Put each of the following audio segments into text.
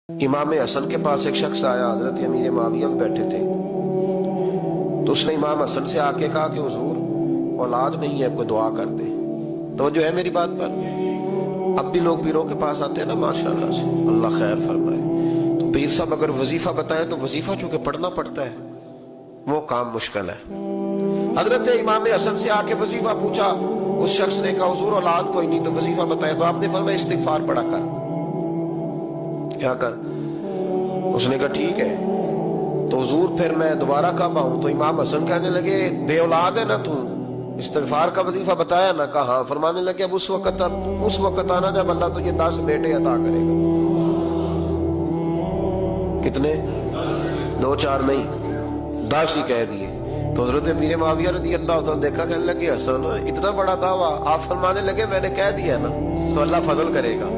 इमाम हसन के पास एक शख्स आया, हजरत अमीर मुआविया भी बैठे थे। तो उसने इमाम हसन से आके कहा कि हुजूर औलाद नहीं है, कोई दुआ कर दे। तो जो है मेरी बात पर, अब भी लोग पीरों के पास आते हैं ना, माशाल्लाह से, अल्लाह खैर फरमाए। तो पीर साहब अगर वजीफा बताए तो वजीफा चूंकि पढ़ना पड़ता है, वो काम मुश्किल है। हजरत इमाम हसन से आके वजीफा पूछा, उस शख्स ने कहा हुजूर औलाद कोई नहीं, तो वजीफा बताया। तो आपने फरमाया इस्तिगफार पढ़ा कर। क्या कर? उसने कहा ठीक है। तो हुजूर फिर मैं दोबारा कब आऊं? तो इमाम हसन कहने लगे बे औलाद है ना तू, इस्तिगफार का वजीफा बताया ना? कहा हाँ। फरमाने लगे अब उस वक्त आना जब अल्लाह तुझे 10 बेटे अता करेगा। कितने? 2-4 नहीं, 10 ही कह दिए। तो हजरत अमीर मुआविया रज़ी अल्लाह तआला देखा, कहने लगे हसन इतना बड़ा दावा। आप फरमाने लगे मैंने कह दिया ना, तो अल्लाह फजल करेगा।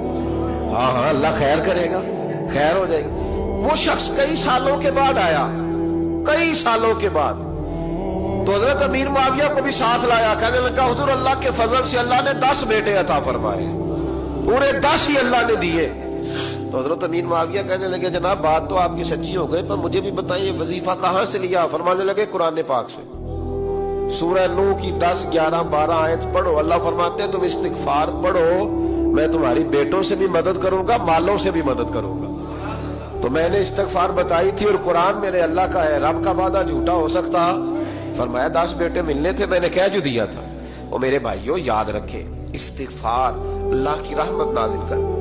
हाँ हाँ, अल्लाह खैर करेगा, खैर हो जाएगी। वो शख्स कई सालों के बाद आया, कई सालों के बाद। तो हजरत अमीर मुआविया को भी साथ लाया, कहने लगा हुजूर अल्लाह के फजल से अल्लाह ने 10 बेटे अता फरमाए, पूरे 10 ही अल्लाह ने दिए। तो हजरत अमीर मुआविया कहने लगे जनाब बात तो आपकी सच्ची हो गई, पर मुझे भी बताइए वजीफा कहाँ से लिया? फरमाने लगे कुरान पाक से, सूरह नूह की 10, 11, 12 आयत पढ़ो। अल्लाह फरमाते हैं तुम इस्तिगफार पढ़ो, मैं तुम्हारी बेटों से भी मदद करूंगा, मालों से भी मदद करूंगा। तो मैंने इस्तिगफार बताई थी और कुरान मेरे अल्लाह का है, रब का वादा झूठा हो सकता? फरमाया 10 बेटे मिलने थे, मैंने कह जो दिया था। वो मेरे भाइयों याद रखे, इस्तिगफार अल्लाह की रहमत नाजिल कर।